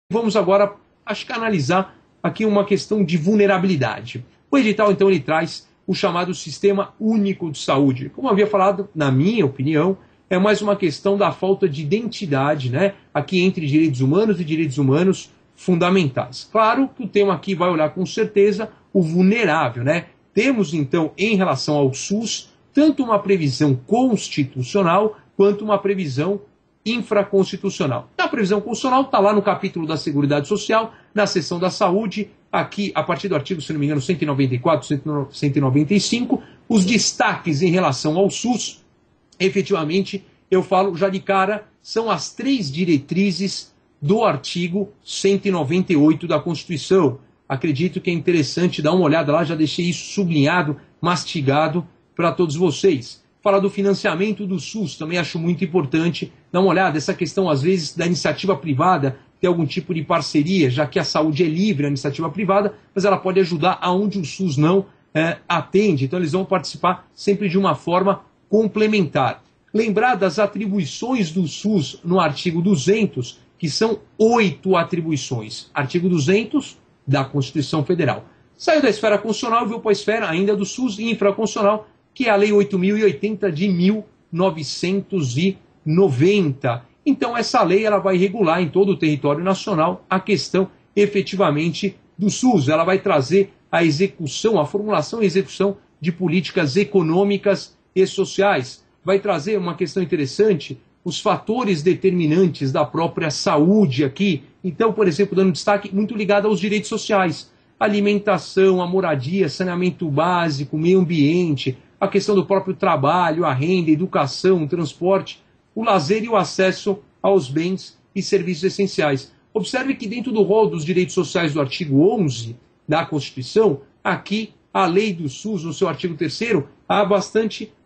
Vamos agora, acho que analisar aqui uma questão de vulnerabilidade. O edital, então, ele traz o chamado Sistema Único de Saúde. Como eu havia falado, na minha opinião, é mais uma questão da falta de identidade, né, aqui entre direitos humanos e direitos humanos fundamentais. Claro que o tema aqui vai olhar com certeza o vulnerável, né? Temos, então, em relação ao SUS, tanto uma previsão constitucional quanto uma previsão infraconstitucional. Na previsão constitucional está lá no capítulo da Seguridade Social, na seção da saúde, aqui a partir do artigo, se não me engano, 194, 195, os destaques em relação ao SUS, efetivamente, eu falo já de cara, são as 3 diretrizes do artigo 198 da Constituição. Acredito que é interessante dar uma olhada lá, já deixei isso sublinhado, mastigado para todos vocês. Falar do financiamento do SUS, também acho muito importante dar uma olhada, essa questão às vezes da iniciativa privada, ter algum tipo de parceria, já que a saúde é livre, a iniciativa privada, mas ela pode ajudar aonde o SUS não atende, então eles vão participar sempre de uma forma complementar. Lembrar das atribuições do SUS no artigo 200, que são 8 atribuições. Artigo 200 da Constituição Federal. Saiu da esfera constitucional e veio para a esfera ainda do SUS infraconstitucional, que é a Lei 8.080 de 1990. Então essa lei ela vai regular em todo o território nacional a questão efetivamente do SUS. Ela vai trazer a execução, a formulação e execução de políticas econômicas e sociais. Vai trazer uma questão interessante, os fatores determinantes da própria saúde aqui. Então, por exemplo, dando destaque muito ligado aos direitos sociais. Alimentação, a moradia, saneamento básico, meio ambiente, a questão do próprio trabalho, a renda, a educação, o transporte, o lazer e o acesso aos bens e serviços essenciais. Observe que dentro do rol dos direitos sociais do artigo 11 da Constituição, aqui a lei do SUS, no seu artigo 3º, há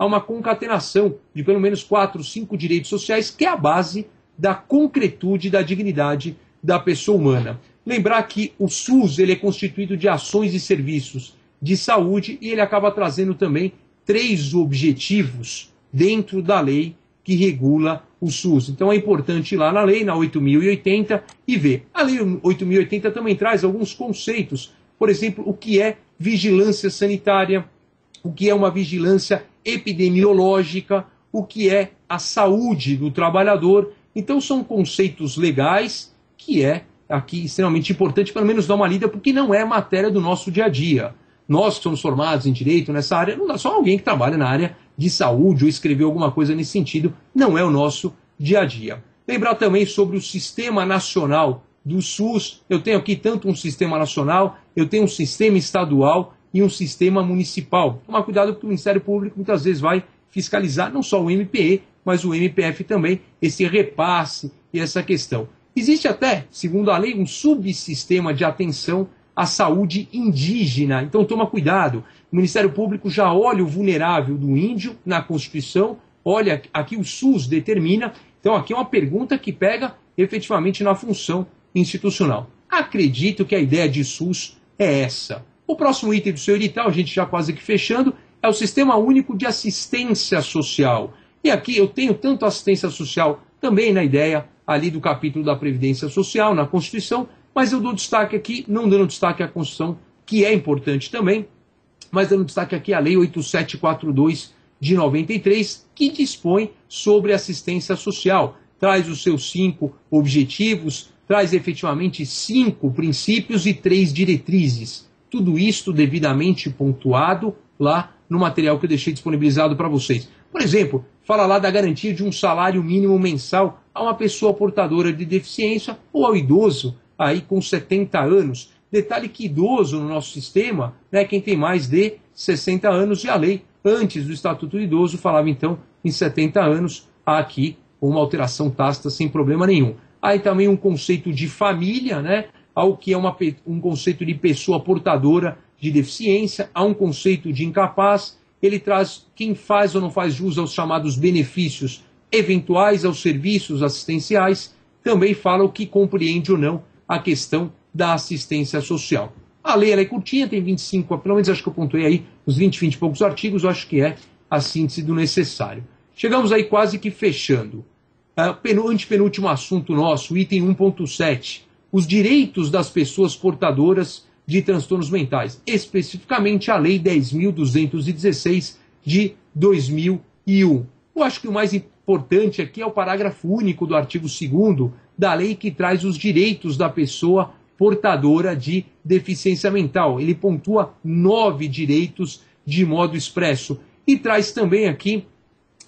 uma concatenação de pelo menos 4, 5 direitos sociais, que é a base da concretude da dignidade da pessoa humana. Lembrar que o SUS ele é constituído de ações e serviços de saúde e ele acaba trazendo também 3 objetivos dentro da lei que regula o SUS. Então é importante ir lá na lei, na 8.080, e ver. A lei 8.080 também traz alguns conceitos, por exemplo, o que é vigilância sanitária, o que é uma vigilância epidemiológica, o que é a saúde do trabalhador. Então são conceitos legais que é aqui extremamente importante, pelo menos dar uma lida, porque não é matéria do nosso dia a dia. Nós que somos formados em direito nessa área, não dá só alguém que trabalha na área de saúde ou escreveu alguma coisa nesse sentido, não é o nosso dia a dia. Lembrar também sobre o Sistema Nacional do SUS. Eu tenho aqui tanto um sistema nacional, eu tenho um sistema estadual e um sistema municipal. Tomar cuidado porque o Ministério Público muitas vezes vai fiscalizar não só o MPE, mas o MPF também, esse repasse e essa questão. Existe até, segundo a lei, um subsistema de atenção à saúde indígena. Então toma cuidado. O Ministério Público já olha o vulnerável do índio na Constituição, olha, aqui o SUS determina. Então aqui é uma pergunta que pega efetivamente na função institucional. Acredito que a ideia de SUS é essa. O próximo item do seu edital, a gente já quase que fechando, é o Sistema Único de Assistência Social. E aqui eu tenho tanto assistência social também na ideia ali do capítulo da Previdência Social, na Constituição, mas eu dou destaque aqui, não dando destaque à Constituição, que é importante também, mas dando destaque aqui à Lei 8742 de 93, que dispõe sobre assistência social. Traz os seus 5 objetivos, traz efetivamente 5 princípios e 3 diretrizes. Tudo isto devidamente pontuado lá no material que eu deixei disponibilizado para vocês. Por exemplo, fala lá da garantia de um salário mínimo mensal a uma pessoa portadora de deficiência ou ao idoso aí com 70 anos. Detalhe que idoso no nosso sistema, né, quem tem mais de 60 anos, e a lei, antes do Estatuto do Idoso, falava então em 70 anos, há aqui uma alteração tácita sem problema nenhum. Aí também um conceito de família, né, ao que é um conceito de pessoa portadora de deficiência, há um conceito de incapaz, ele traz quem faz ou não faz jus aos chamados benefícios eventuais aos serviços assistenciais, também fala o que compreende ou não a questão da assistência social. A lei ela é curtinha, tem 25, pelo menos acho que eu pontuei aí uns 20 e poucos artigos, eu acho que é a síntese do necessário. Chegamos aí quase que fechando. Antepenúltimo assunto nosso, item 1.7, os direitos das pessoas portadoras de transtornos mentais, especificamente a Lei 10.216 de 2001. Eu acho que o mais importante aqui é o parágrafo único do artigo 2º da lei, que traz os direitos da pessoa portadora de deficiência mental. Ele pontua 9 direitos de modo expresso e traz também aqui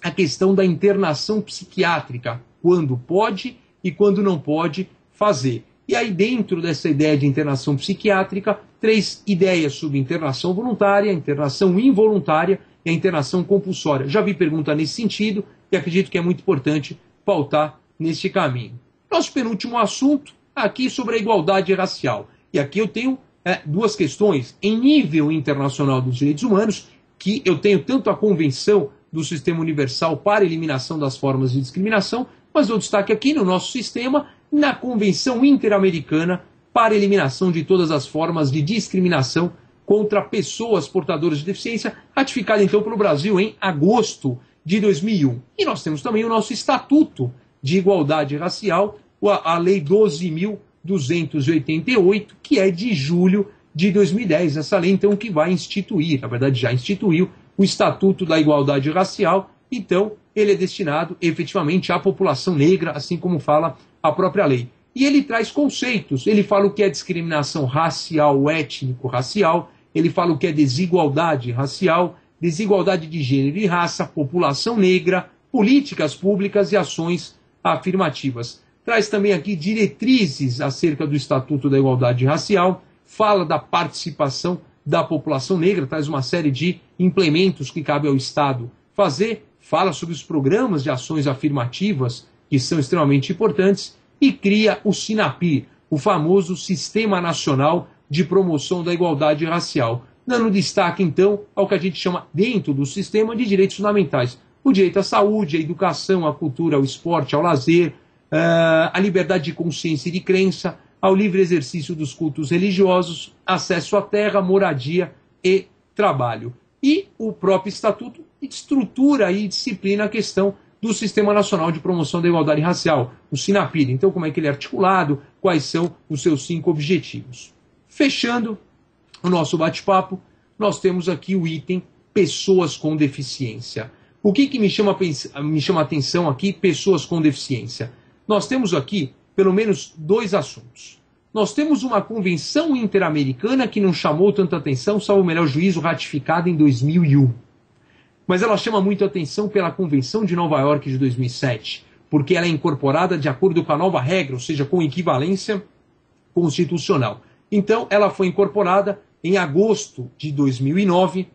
a questão da internação psiquiátrica, quando pode e quando não pode fazer. E aí, dentro dessa ideia de internação psiquiátrica, 3 ideias sobre internação voluntária, internação involuntária e a internação compulsória. Já vi pergunta nesse sentido e acredito que é muito importante pautar nesse caminho. Nosso penúltimo assunto, aqui sobre a igualdade racial. E aqui eu tenho 2 questões. Em nível internacional dos direitos humanos, que eu tenho tanto a Convenção do Sistema Universal para a Eliminação das Formas de Discriminação, mas eu destaque aqui no nosso sistema, na Convenção Interamericana para a Eliminação de todas as formas de discriminação contra pessoas portadoras de deficiência, ratificada então pelo Brasil em agosto de 2001. E nós temos também o nosso Estatuto de Igualdade Racial, a Lei 12.288, que é de julho de 2010. Essa lei, então, que vai instituir, na verdade já instituiu, o Estatuto da Igualdade Racial. Então, ele é destinado efetivamente à população negra, assim como fala a própria lei. E ele traz conceitos. Ele fala o que é discriminação racial, étnico-racial, ele fala o que é desigualdade racial, desigualdade de gênero e raça, população negra, políticas públicas e ações afirmativas. Traz também aqui diretrizes acerca do Estatuto da Igualdade Racial, fala da participação da população negra, traz uma série de implementos que cabe ao Estado fazer, fala sobre os programas de ações afirmativas, que são extremamente importantes, e cria o SINAPIR, o famoso Sistema Nacional de Promoção da Igualdade Racial, dando destaque, então, ao que a gente chama, dentro do sistema, de direitos fundamentais. O direito à saúde, à educação, à cultura, ao esporte, ao lazer, à liberdade de consciência e de crença, ao livre exercício dos cultos religiosos, acesso à terra, moradia e trabalho. E o próprio Estatuto estrutura e disciplina a questão do Sistema Nacional de Promoção da Igualdade Racial, o SINAPIR. Então, como é que ele é articulado, quais são os seus 5 objetivos. Fechando o nosso bate-papo, nós temos aqui o item pessoas com deficiência. O que me chama a atenção aqui, pessoas com deficiência? Nós temos aqui, pelo menos, 2 assuntos. Nós temos uma convenção interamericana que não chamou tanta atenção, salvo o melhor juízo, ratificada em 2001. Mas ela chama muito atenção pela Convenção de Nova York de 2007, porque ela é incorporada de acordo com a nova regra, ou seja, com equivalência constitucional. Então, ela foi incorporada em agosto de 2009.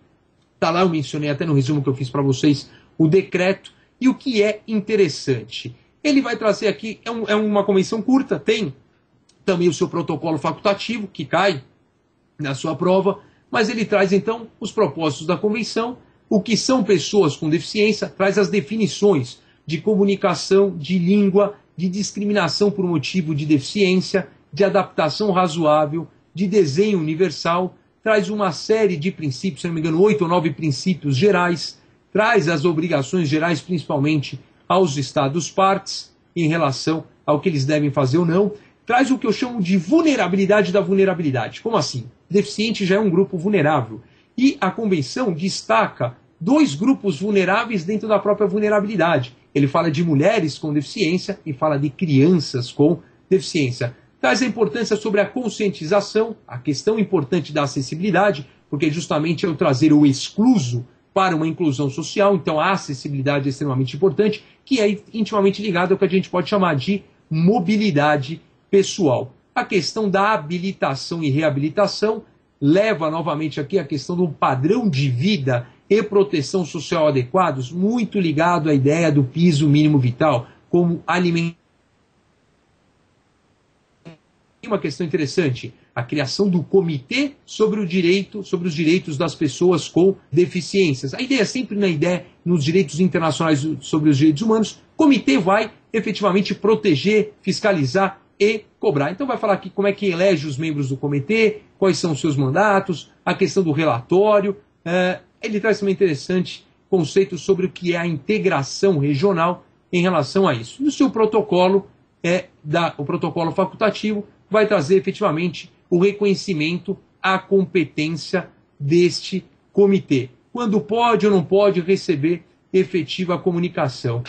Está lá, eu mencionei até no resumo que eu fiz para vocês, o decreto. E o que é interessante? Ele vai trazer aqui, é uma convenção curta, tem também o seu protocolo facultativo, que cai na sua prova, mas ele traz, então, os propósitos da convenção, o que são pessoas com deficiência, traz as definições de comunicação, de língua, de discriminação por motivo de deficiência, de adaptação razoável, de desenho universal, traz uma série de princípios, se não me engano, 8 ou 9 princípios gerais, traz as obrigações gerais, principalmente aos Estados-partes, em relação ao que eles devem fazer ou não, traz o que eu chamo de vulnerabilidade da vulnerabilidade. Como assim? Deficiente já é um grupo vulnerável. E a Convenção destaca 2 grupos vulneráveis dentro da própria vulnerabilidade. Ele fala de mulheres com deficiência e fala de crianças com deficiência. Traz a importância sobre a conscientização, a questão importante da acessibilidade, porque justamente é o trazer o excluso para uma inclusão social. Então a acessibilidade é extremamente importante, que é intimamente ligada ao que a gente pode chamar de mobilidade pessoal. A questão da habilitação e reabilitação leva novamente aqui a questão do padrão de vida e proteção social adequados, muito ligado à ideia do piso mínimo vital, como alimentação. Uma questão interessante, a criação do Comitê sobre os direitos das pessoas com deficiências. A ideia é sempre nos direitos internacionais sobre os direitos humanos, o comitê vai efetivamente proteger, fiscalizar e cobrar. Então vai falar aqui como é que elege os membros do comitê, quais são os seus mandatos, a questão do relatório. Ele traz também interessante conceitos sobre o que é a integração regional em relação a isso. E o seu protocolo o protocolo facultativo vai trazer efetivamente o reconhecimento à competência deste comitê. Quando pode ou não pode receber efetiva comunicação.